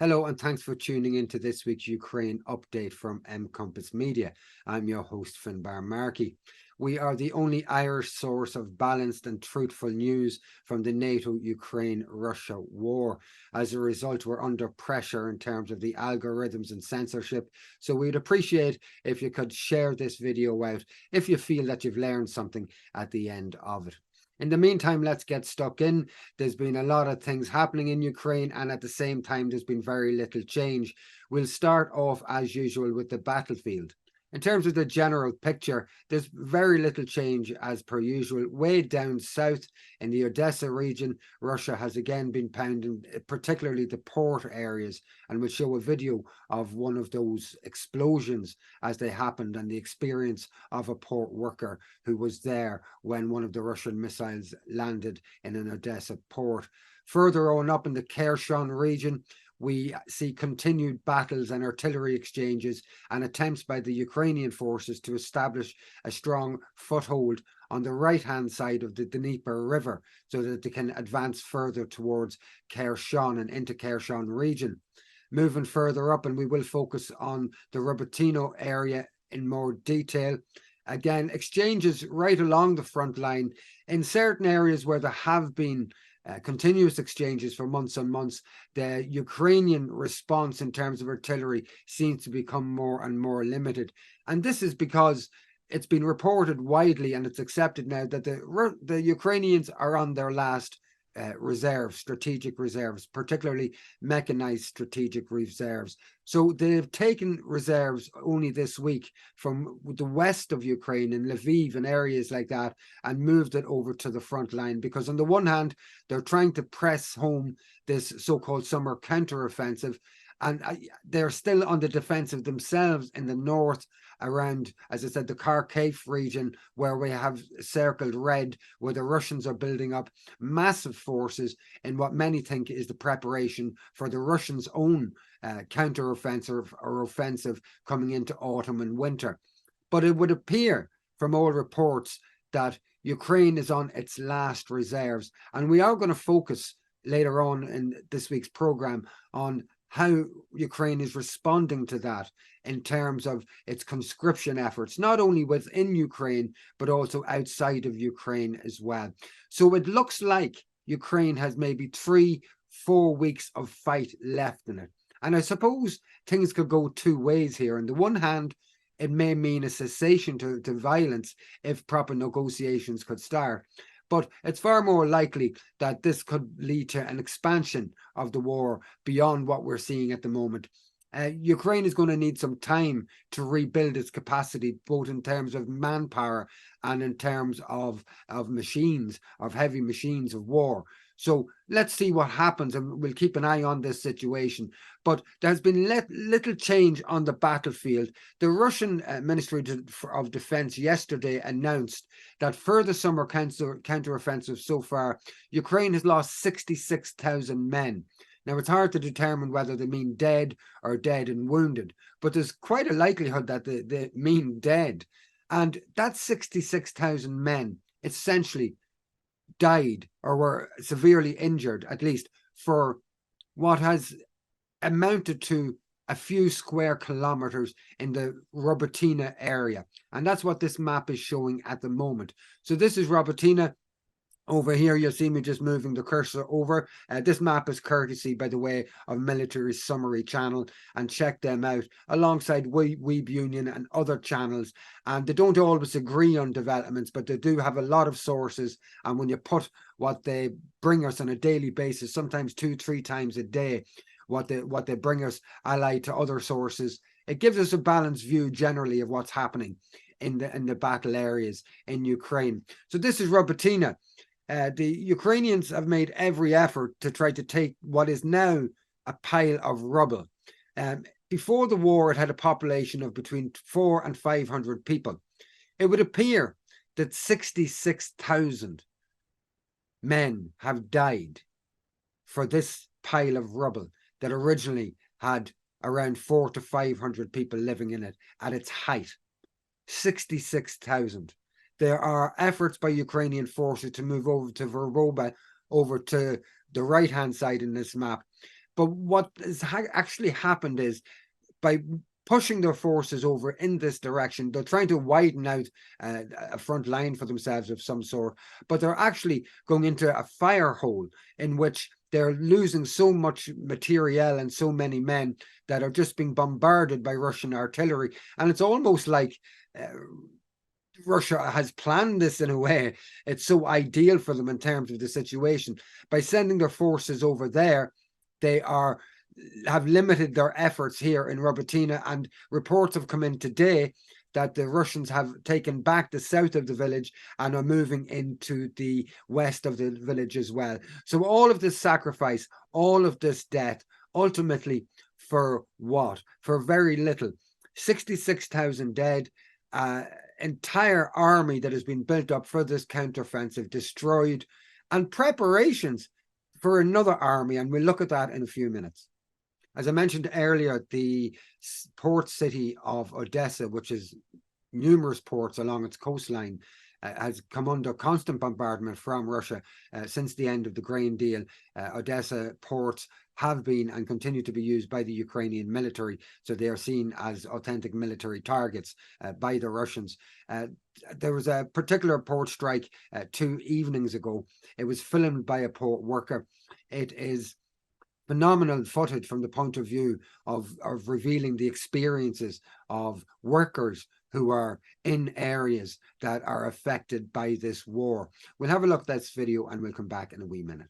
Hello, and thanks for tuning in to this week's Ukraine update from Compass Media. I'm your host, Finbar Markey. We are the only Irish source of balanced and truthful news from the NATO-Ukraine-Russia war. As a result, we're under pressure in terms of the algorithms and censorship. So we'd appreciate if you could share this video out if you feel that you've learned something at the end of it. In the meantime, let's get stuck in. There's been a lot of things happening in Ukraine, and at the same time, there's been very little change. We'll start off, as usual, with the battlefield. In terms of the general picture, there's very little change as per usual. Way down south in the Odessa region, Russia has again been pounding, particularly the port areas, and we'll show a video of one of those explosions as they happened and the experience of a port worker who was there when one of the Russian missiles landed in an Odessa port. Further on up in the Kherson region, we see continued battles and artillery exchanges and attempts by the Ukrainian forces to establish a strong foothold on the right-hand side of the Dnieper River so that they can advance further towards Kherson and into Kherson region. Moving further up, and we will focus on the Robertina area in more detail. Again, exchanges right along the front line in certain areas where there have been continuous exchanges for months and months. The Ukrainian response in terms of artillery seems to become more and more limited. And this is because it's been reported widely and it's accepted now that the Ukrainians are on their last reserves, strategic reserves, particularly mechanized strategic reserves. So they've taken reserves only this week from the west of Ukraine in Lviv and areas like that and moved it over to the front line, because on the one hand, they're trying to press home this so-called summer counteroffensive, and they're still on the defensive themselves in the north around, as I said, the Kharkiv region, where we have circled red, where the Russians are building up massive forces in what many think is the preparation for the Russians' own counteroffensive or offensive coming into autumn and winter. But it would appear from all reports that Ukraine is on its last reserves. And we are going to focus later on in this week's program on how Ukraine is responding to that in terms of its conscription efforts, not only within Ukraine, but also outside of Ukraine as well. So it looks like Ukraine has maybe 3-4 weeks of fight left in it. And I suppose things could go two ways here. On the one hand, it may mean a cessation to violence if proper negotiations could start. But it's far more likely that this could lead to an expansion of the war beyond what we're seeing at the moment. Ukraine is going to need some time to rebuild its capacity, both in terms of manpower and in terms of machines, of heavy machines of war. So let's see what happens, and we'll keep an eye on this situation. But there's been little change on the battlefield. The Russian Ministry of Defense yesterday announced that for the summer counteroffensive so far, Ukraine has lost 66,000 men. Now, it's hard to determine whether they mean dead or dead and wounded, but there's quite a likelihood that they mean dead. And that 66,000 men essentially died or were severely injured, at least for what has amounted to a few square kilometers in the Robertina area. And that's what this map is showing at the moment. So this is Robertina. Over here, you'll see me just moving the cursor over. This map is courtesy, by the way, of Military Summary Channel, and check them out alongside Weeb Union and other channels. And they don't always agree on developments, but they do have a lot of sources. And when you put what they bring us on a daily basis, sometimes 2-3 times a day, what they bring us allied to other sources, it gives us a balanced view generally of what's happening in the battle areas in Ukraine. So this is Robertina. The Ukrainians have made every effort to try to take what is now a pile of rubble. Before the war, it had a population of between 400 and 500 people. It would appear that 66,000 men have died for this pile of rubble that originally had around 400 to 500 people living in it at its height. 66,000. There are efforts by Ukrainian forces to move over to Verboba, over to the right-hand side in this map. But what has actually happened is, by pushing their forces over in this direction, they're trying to widen out a front line for themselves of some sort, but they're actually going into a fire hole in which they're losing so much materiel and so many men that are just being bombarded by Russian artillery. And it's almost like Russia has planned this in a way. It's so ideal for them in terms of the situation. By sending their forces over there, they have limited their efforts here in Robertina, and reports have come in today that the Russians have taken back the south of the village and are moving into the west of the village as well. So all of this sacrifice, all of this death, ultimately for what? For very little. 66,000 dead, entire army that has been built up for this counteroffensive destroyed, and preparations for another army, and we'll look at that in a few minutes. As I mentioned earlier, the port city of Odessa, which is numerous ports along its coastline, has come under constant bombardment from Russia since the end of the grain deal. Odessa ports have been and continue to be used by the Ukrainian military, so they are seen as authentic military targets by the Russians. There was a particular port strike 2 evenings ago. It was filmed by a port worker. It is phenomenal footage from the point of view of revealing the experiences of workers who are in areas that are affected by this war. We'll have a look at this video and we'll come back in a wee minute.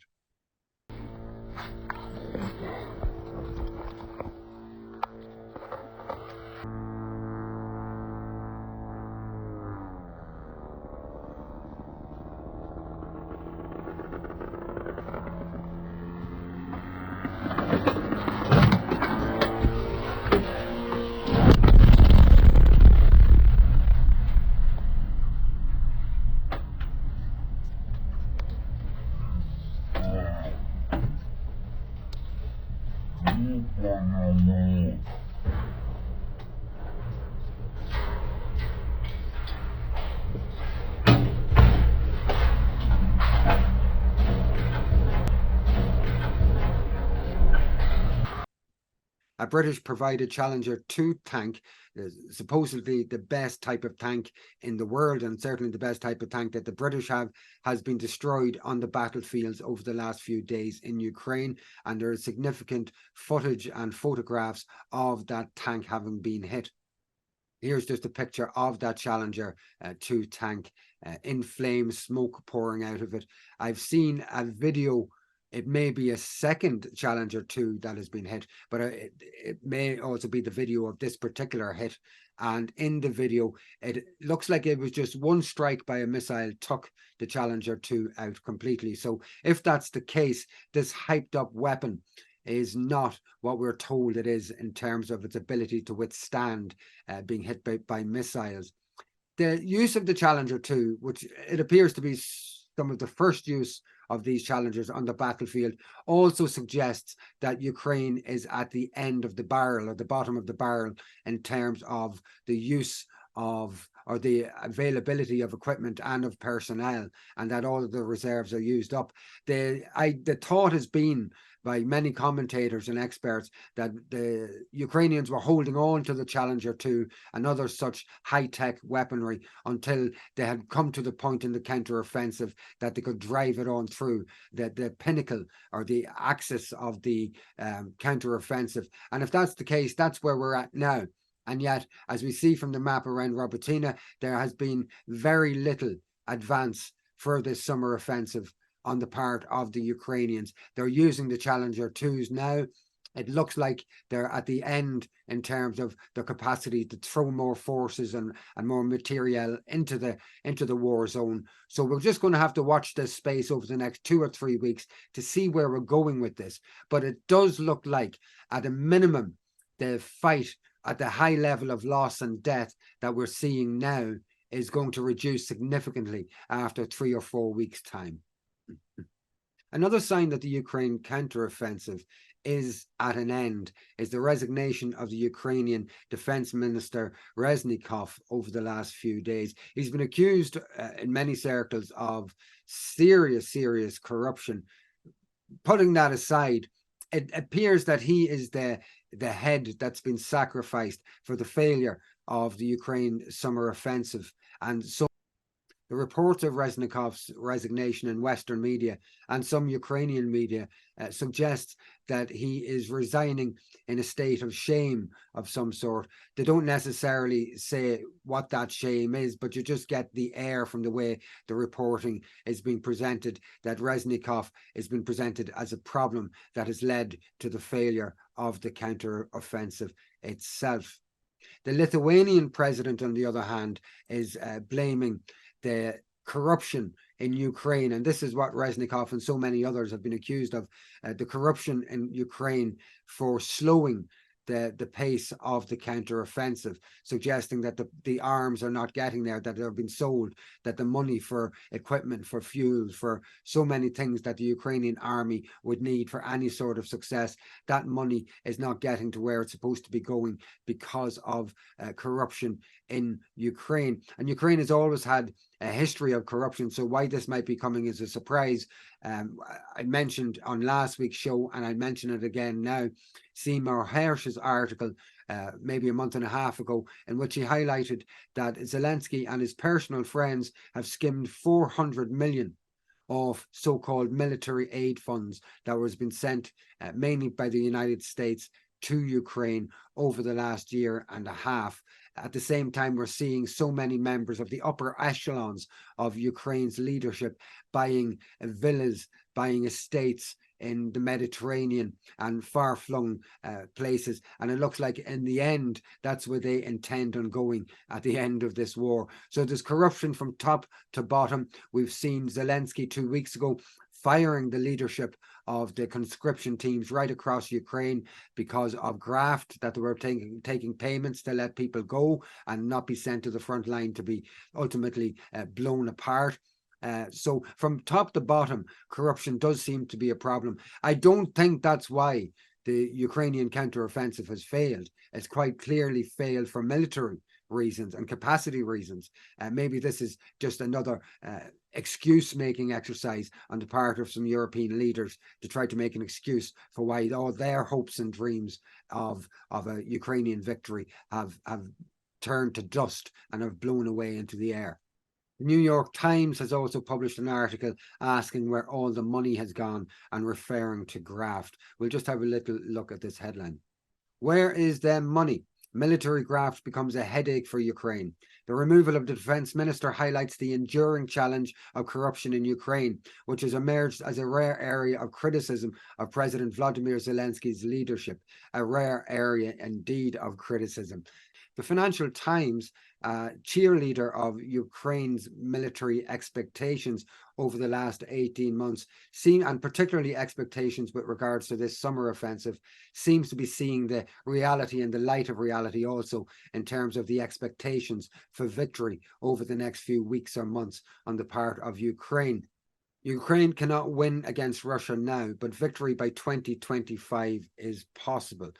A British provided Challenger 2 tank, supposedly the best type of tank in the world, and certainly the best type of tank that the British have, has been destroyed on the battlefields over the last few days in Ukraine, and there is significant footage and photographs of that tank having been hit. Here's just a picture of that Challenger 2 tank in flames, smoke pouring out of it. I've seen a video. It may be a second Challenger 2 that has been hit, but it may also be the video of this particular hit. And in the video, it looks like it was just one strike by a missile took the Challenger 2 out completely. So if that's the case, this hyped up weapon is not what we're told it is in terms of its ability to withstand being hit by missiles. The use of the Challenger 2, which it appears to be some of the first use of these Challengers on the battlefield, also suggests that Ukraine is at the end of the barrel, or the bottom of the barrel, in terms of the use of, or the availability of equipment and of personnel, and that all of the reserves are used up. The thought has been by many commentators and experts that the Ukrainians were holding on to the Challenger 2 and other such high-tech weaponry until they had come to the point in the counter-offensive that they could drive it on through the pinnacle or the axis of the counter-offensive. And if that's the case, that's where we're at now. And yet, as we see from the map around Robertina, there has been very little advance for this summer offensive on the part of the Ukrainians. They're using the Challenger 2s now. It looks like they're at the end in terms of their capacity to throw more forces and more material into the war zone. So we're just going to have to watch this space over the next 2 or 3 weeks to see where we're going with this. But it does look like, at a minimum, the fight at the high level of loss and death that we're seeing now is going to reduce significantly after 3 or 4 weeks' time. Another sign that the Ukraine counteroffensive is at an end is the resignation of the Ukrainian Defense Minister Reznikov over the last few days. He's been accused in many circles of serious corruption. Putting that aside, it appears that he is the head that's been sacrificed for the failure of the Ukraine summer offensive. And so the reports of Reznikov's resignation in Western media and some Ukrainian media suggests that he is resigning in a state of shame of some sort. They don't necessarily say what that shame is, but you just get the air from the way the reporting is being presented, that Reznikov has been presented as a problem that has led to the failure of the counter-offensive itself. The Lithuanian president, on the other hand, is blaming the corruption in Ukraine, and this is what Reznikov and so many others have been accused of, the corruption in Ukraine for slowing the pace of the counter-offensive, suggesting that the arms are not getting there, that they're being sold, that the money for equipment, for fuel, for so many things that the Ukrainian army would need for any sort of success, that money is not getting to where it's supposed to be going because of corruption in Ukraine. And Ukraine has always had a history of corruption, so why this might be coming as a surprise, I mentioned on last week's show, and I mention it again now, Seymour Hersh's article maybe a month and a half ago, in which he highlighted that Zelensky and his personal friends have skimmed 400 million of so-called military aid funds that was been sent mainly by the United States to Ukraine over the last year and a half. At the same time, we're seeing so many members of the upper echelons of Ukraine's leadership buying villas, buying estates in the Mediterranean and far-flung places. And it looks like in the end, that's where they intend on going at the end of this war. So there's corruption from top to bottom. We've seen Zelensky 2 weeks ago firing the leadership of the conscription teams right across Ukraine because of graft, that they were taking payments to let people go and not be sent to the front line to be ultimately blown apart. So from top to bottom, corruption does seem to be a problem. I don't think that's why the Ukrainian counteroffensive has failed. It's quite clearly failed for military reasons and capacity reasons. Maybe this is just another excuse-making exercise on the part of some European leaders to try to make an excuse for why all their hopes and dreams of a Ukrainian victory have turned to dust and have blown away into the air. The New York Times has also published an article asking where all the money has gone and referring to graft. We'll just have a little look at this headline. Where is the money? Military graft becomes a headache for Ukraine. The removal of the defense minister highlights the enduring challenge of corruption in Ukraine, which has emerged as a rare area of criticism of President Vladimir Zelensky's leadership. A rare area indeed of criticism. The Financial Times, cheerleader of Ukraine's military expectations over the last 18 months, and particularly expectations with regards to this summer offensive, seems to be seeing the reality and the light of reality also in terms of the expectations for victory over the next few weeks or months on the part of Ukraine. Ukraine cannot win against Russia now, but victory by 2025 is possible.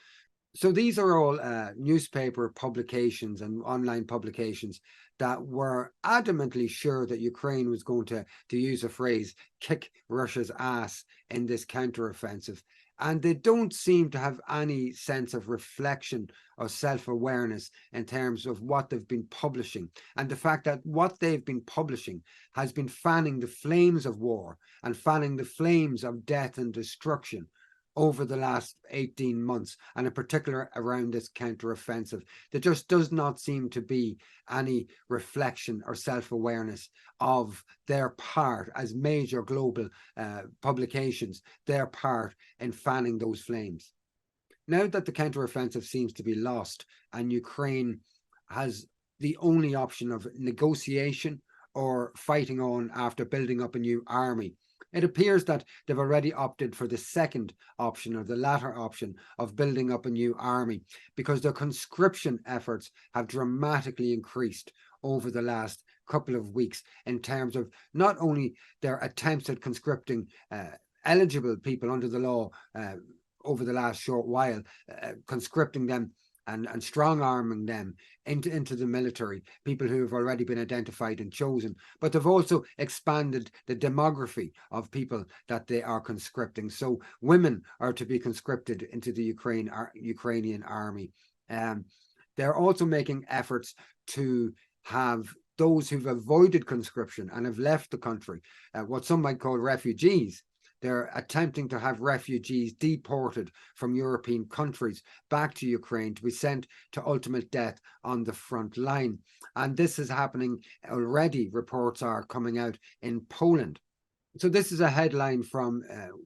So these are all newspaper publications and online publications that were adamantly sure that Ukraine was going to use a phrase, kick Russia's ass in this counteroffensive. And they don't seem to have any sense of reflection or self-awareness in terms of what they've been publishing. And the fact that what they've been publishing has been fanning the flames of war and fanning the flames of death and destruction over the last 18 months, and in particular around this counteroffensive. There just does not seem to be any reflection or self-awareness of their part as major global publications, their part in fanning those flames. Now that the counteroffensive seems to be lost and Ukraine has the only option of negotiation or fighting on after building up a new army, it appears that they've already opted for the second option, or the latter option, of building up a new army, because their conscription efforts have dramatically increased over the last couple of weeks in terms of not only their attempts at conscripting eligible people under the law over the last short while, conscripting them and strong arming them into the military, people who have already been identified and chosen. But they've also expanded the demography of people that they are conscripting. So women are to be conscripted into the Ukrainian army. They're also making efforts to have those who've avoided conscription and have left the country, what some might call refugees. They're attempting to have refugees deported from European countries back to Ukraine to be sent to ultimate death on the front line. And this is happening already. Reports are coming out in Poland. So this is a headline from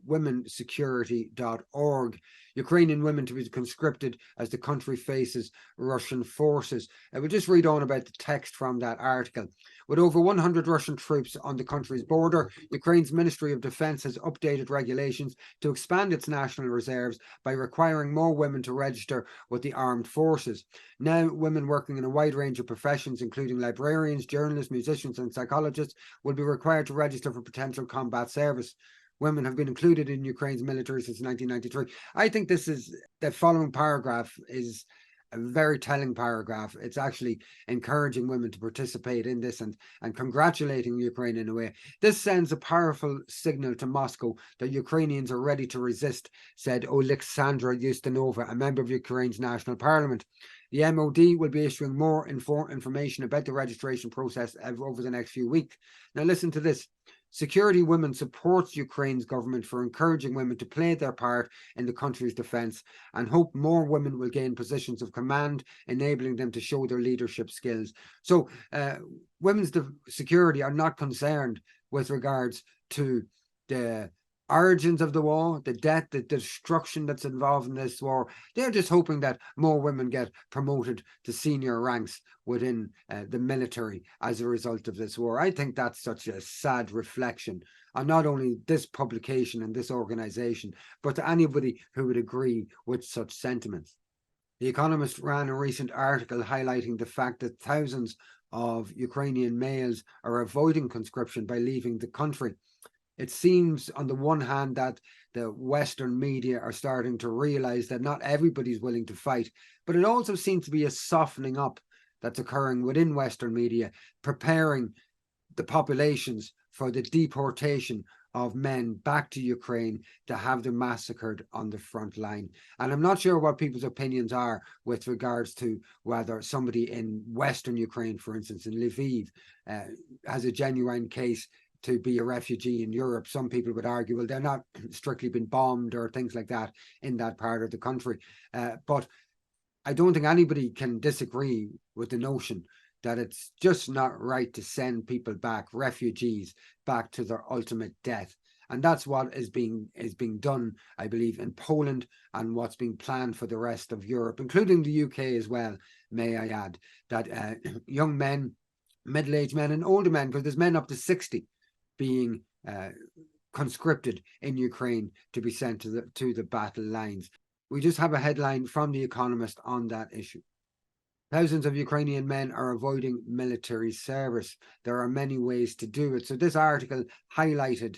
womensecurity.org. Ukrainian women to be conscripted as the country faces Russian forces. We'll just read on about the text from that article. With over 100 Russian troops on the country's border, Ukraine's Ministry of Defense has updated regulations to expand its national reserves by requiring more women to register with the armed forces. Now, women working in a wide range of professions, including librarians, journalists, musicians, and psychologists, will be required to register for potential combat service. Women have been included in Ukraine's military since 1993. I think the following paragraph is a very telling paragraph. It's actually encouraging women to participate in this and congratulating Ukraine in a way. This sends a powerful signal to Moscow that Ukrainians are ready to resist, said Oleksandra Ustinova, a member of Ukraine's national parliament. The MOD will be issuing more information about the registration process over the next few weeks. Now listen to this. Security Women supports Ukraine's government for encouraging women to play their part in the country's defence and hope more women will gain positions of command, enabling them to show their leadership skills. So women's security are not concerned with regards to the origins of the war, the death, the destruction that's involved in this war. They're just hoping that more women get promoted to senior ranks within the military as a result of this war. I think that's such a sad reflection on not only this publication and this organization, but to anybody who would agree with such sentiments. The Economist ran a recent article highlighting the fact that thousands of Ukrainian males are avoiding conscription by leaving the country. It seems on the one hand that the Western media are starting to realize that not everybody's willing to fight, but it also seems to be a softening up that's occurring within Western media, preparing the populations for the deportation of men back to Ukraine to have them massacred on the front line. And I'm not sure what people's opinions are with regards to whether somebody in Western Ukraine, for instance, in Lviv, has a genuine case to be a refugee in Europe. Some people would argue, well, they're not strictly been bombed or things like that in that part of the country. But I don't think anybody can disagree with the notion that it's just not right to send people back, refugees, back to their ultimate death. And that's what is being done, I believe, in Poland and what's being planned for the rest of Europe, including the UK as well, may I add, that young men, middle-aged men and older men, because there's men up to 60, being conscripted in Ukraine to be sent to the battle lines. We just have a headline from The Economist on that issue. Thousands of Ukrainian men are avoiding military service. There are many ways to do it. So this article highlighted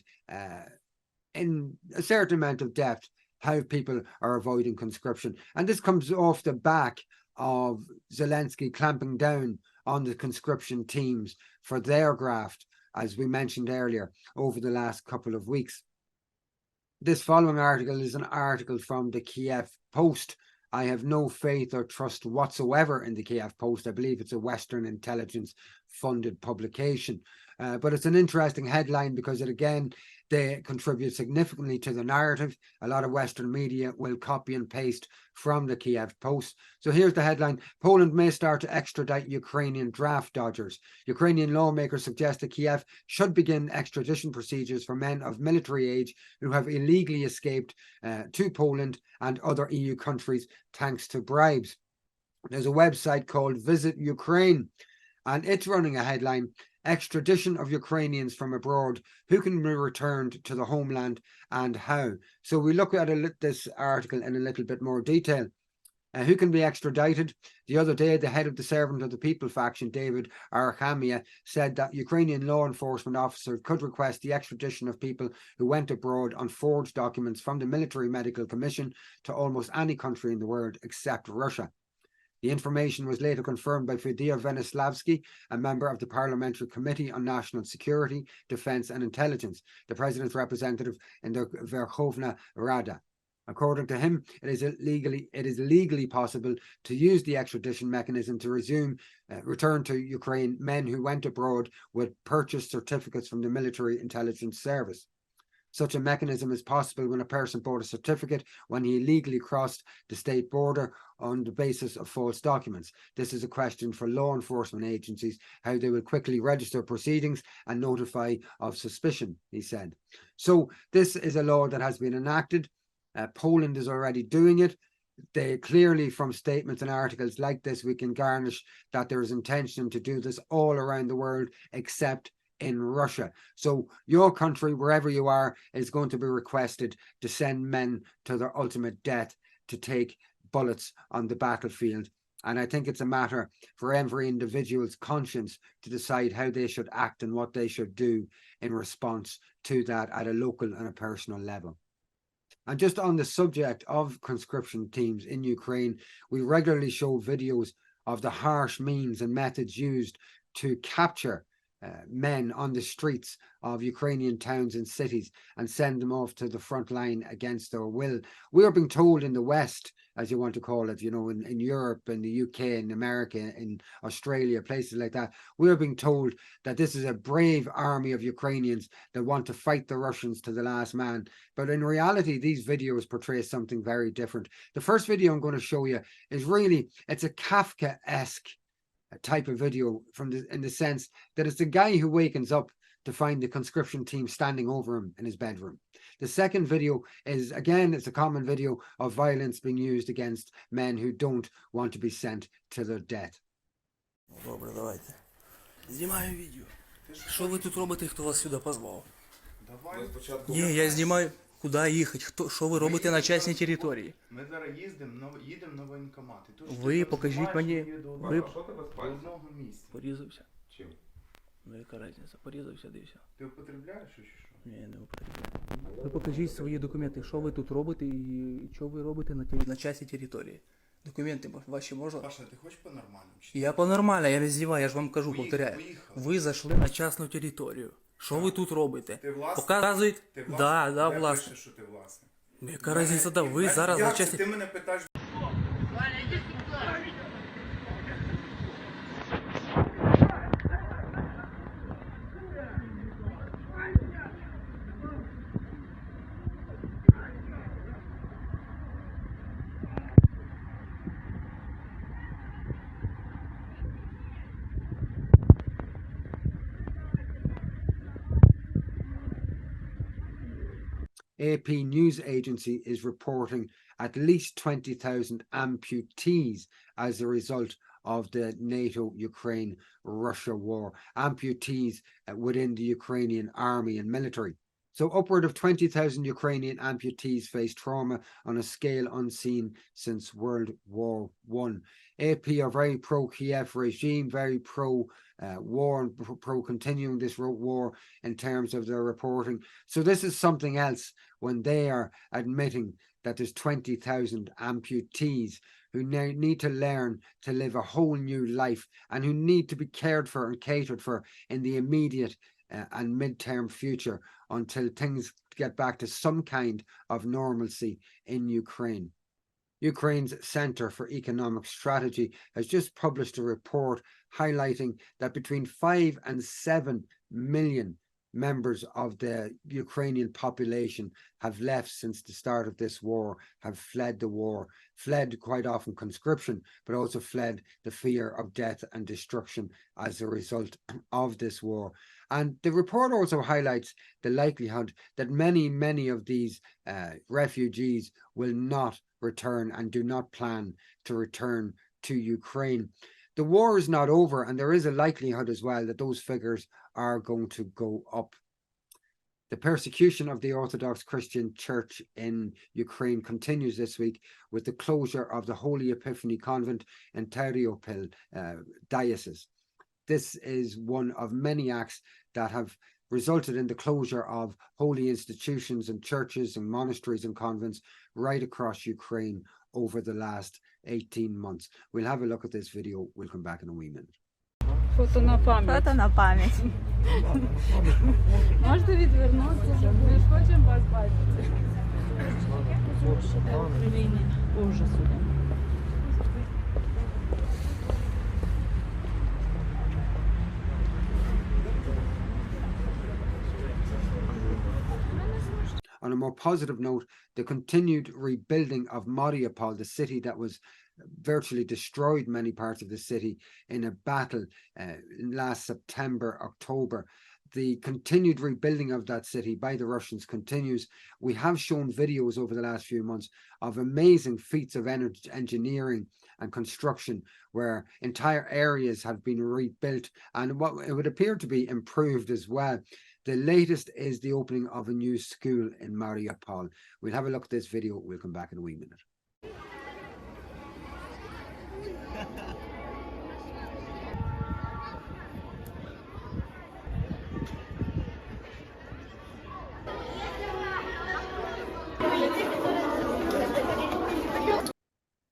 in a certain amount of depth how people are avoiding conscription. And this comes off the back of Zelensky clamping down on the conscription teams for their graft, as we mentioned earlier, over the last couple of weeks. This following article is an article from the Kiev Post. I have no faith or trust whatsoever in the Kiev Post. I believe it's a Western intelligence funded publication. But it's an interesting headline because they contribute significantly to the narrative. A lot of Western media will copy and paste from the Kiev Post. So here's the headline. Poland may start to extradite Ukrainian draft dodgers. Ukrainian lawmakers suggest that Kiev should begin extradition procedures for men of military age who have illegally escaped to Poland and other EU countries thanks to bribes. There's a website called Visit Ukraine, and it's running a headline, extradition of Ukrainians from abroad, who can be returned to the homeland and how. So we look at this article in a little bit more detail. Who can be extradited? The other day, the head of the Servant of the People faction, David Arkamia, said that Ukrainian law enforcement officers could request the extradition of people who went abroad on forged documents from the Military Medical Commission to almost any country in the world except Russia. The information was later confirmed by Fyodor Venislavsky, a member of the Parliamentary Committee on National Security, Defence and Intelligence, the President's representative in the Verkhovna Rada. According to him, it is legally possible to use the extradition mechanism to return to Ukraine men who went abroad with purchased certificates from the Military Intelligence Service. Such a mechanism is possible when a person bought a certificate when he illegally crossed the state border on the basis of false documents. This is a question for law enforcement agencies, how they will quickly register proceedings and notify of suspicion, he said. So this is a law that has been enacted. Poland is already doing it. They clearly, from statements and articles like this, we can garnish that there is intention to do this all around the world except in Russia. So your country, wherever you are, is going to be requested to send men to their ultimate death to take bullets on the battlefield. And I think it's a matter for every individual's conscience to decide how they should act and what they should do in response to that at a local and a personal level. And just on the subject of conscription teams in Ukraine, we regularly show videos of the harsh means and methods used to capture men on the streets of Ukrainian towns and cities and send them off to the front line against their will. We are being told in the West, as you want to call it, you know, in Europe, in the UK, in America, in Australia, places like that, we are being told that this is a brave army of Ukrainians that want to fight the Russians to the last man. But in reality, these videos portray something very different. The first video I'm going to show you is really, it's a Kafka-esque type of video in the sense that it's the guy who wakens up to find the conscription team standing over him in his bedroom. The second video is, again, it's a common video of violence being used against men who don't want to be sent to their death. Добре, давайте. Знімаю відео. Що ви тут робите, хто вас сюди позвав? Давай. Ні, я знімаю, куди їхати, що ви робите на частній території. Ми зараз їдемо на воєнкомат. Ви покажіть мені, ви До одного місця. порізався. Чим? Ну яка різниця, порізався, дивися. Ти употребляєш чи що? Ні, не употребляю. Ви покажіть свої документи, що ви тут робите і що ви робите на частній території. Документи ваші можна? Паша, ти хочеш по-нормальному? Я по-нормально, я не здіваю, я ж вам кажу, повторяю. Поїхали. Ви зайшли на частну територію. Що ви тут робите? Ти власник? Показують? Ти власник? Да, Де власник. пише, що ти власник? Яка різниця, да, ви зараз на частній... Ти мене питаєш... AP news agency is reporting at least 20,000 amputees as a result of the NATO-Ukraine-Russia war. Amputees within the Ukrainian army and military. So upward of 20,000 Ukrainian amputees face trauma on a scale unseen since World War I. AP are very pro-Kiev regime, very pro-war and pro-continuing this war in terms of their reporting. So this is something else when they are admitting that there's 20,000 amputees who now need to learn to live a whole new life and who need to be cared for and catered for in the immediate and mid-term future until things get back to some kind of normalcy in Ukraine. Ukraine's Center for Economic Strategy has just published a report highlighting that between 5 and 7 million members of the Ukrainian population have left since the start of this war, have fled the war, fled quite often conscription, but also fled the fear of death and destruction as a result of this war. And the report also highlights the likelihood that many of these refugees will not return and do not plan to return to Ukraine. The war is not over, and there is a likelihood as well that those figures are going to go up. The persecution of the Orthodox Christian Church in Ukraine continues this week with the closure of the Holy Epiphany Convent in Terryopil diocese. This is one of many acts that have resulted in the closure of holy institutions and churches and monasteries and convents right across Ukraine over the last 18 months. We'll have a look at this video. We'll come back in a wee minute. Фото на пам'ять. Фото на пам'ять. Можете відвернутися? Ми ж хочемо вас бачити. Ужас. On a more positive note, the continued rebuilding of Mariupol, the city that was virtually destroyed many parts of the city in a battle last September, October. The continued rebuilding of that city by the Russians continues. We have shown videos over the last few months of amazing feats of engineering and construction where entire areas have been rebuilt and what it would appear to be improved as well. The latest is the opening of a new school in Mariupol. We'll have a look at this video. We'll come back in a wee minute.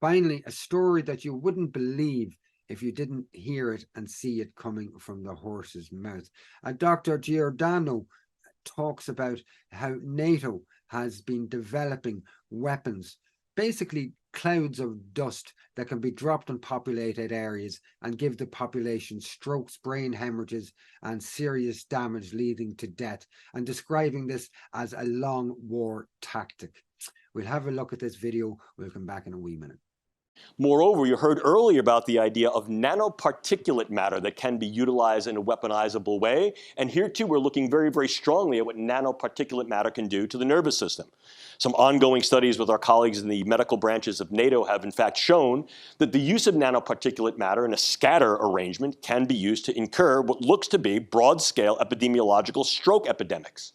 Finally, a story that you wouldn't believe if you didn't hear it and see it coming from the horse's mouth. Dr. Giordano talks about how NATO has been developing weapons, basically clouds of dust that can be dropped on populated areas and give the population strokes, brain hemorrhages, and serious damage leading to death, and describing this as a long war tactic. We'll have a look at this video. We'll come back in a wee minute. Moreover, you heard earlier about the idea of nanoparticulate matter that can be utilized in a weaponizable way. And here too, we're looking very, very strongly at what nanoparticulate matter can do to the nervous system. Some ongoing studies with our colleagues in the medical branches of NATO have in fact shown that the use of nanoparticulate matter in a scatter arrangement can be used to incur what looks to be broad-scale epidemiological stroke epidemics.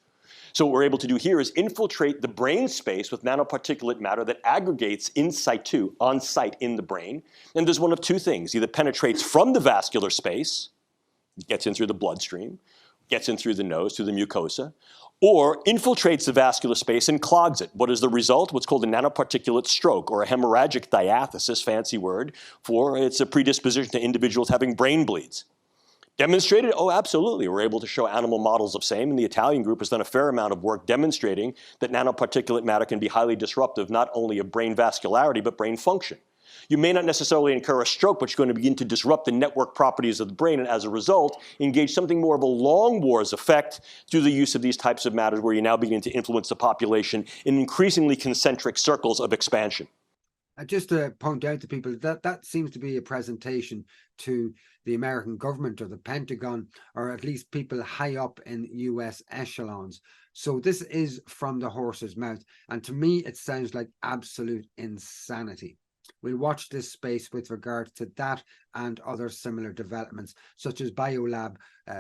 So what we're able to do here is infiltrate the brain space with nanoparticulate matter that aggregates in situ, on site in the brain, and does one of two things. Either penetrates from the vascular space, gets in through the bloodstream, gets in through the nose, through the mucosa, or infiltrates the vascular space and clogs it. What is the result? What's called a nanoparticulate stroke, or a hemorrhagic diathesis, fancy word, for it's a predisposition to individuals having brain bleeds. Demonstrated? Oh, absolutely. We're able to show animal models of same, and the Italian group has done a fair amount of work demonstrating that nanoparticulate matter can be highly disruptive, not only of brain vascularity, but brain function. You may not necessarily incur a stroke, but you're going to begin to disrupt the network properties of the brain, and as a result, engage something more of a long wars effect through the use of these types of matters, where you now begin to influence the population in increasingly concentric circles of expansion. Just to point out to people that that seems to be a presentation to the American government or the Pentagon, or at least people high up in US echelons. So this is from the horse's mouth. And to me, it sounds like absolute insanity. We'll watch this space with regard to that and other similar developments, such as biolab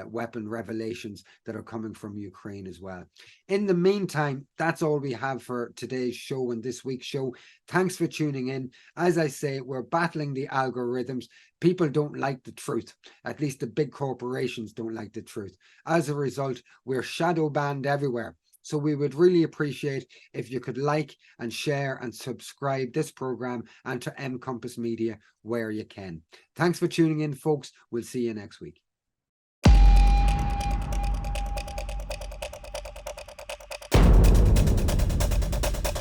weapon revelations that are coming from Ukraine as well. In the meantime, that's all we have for today's show and this week's show. Thanks for tuning in. As I say, we're battling the algorithms. People don't like the truth. At least the big corporations don't like the truth. As a result, we're shadow banned everywhere. So we would really appreciate if you could like and share and subscribe this program and to M Compass Media where you can. Thanks for tuning in, folks. We'll see you next week.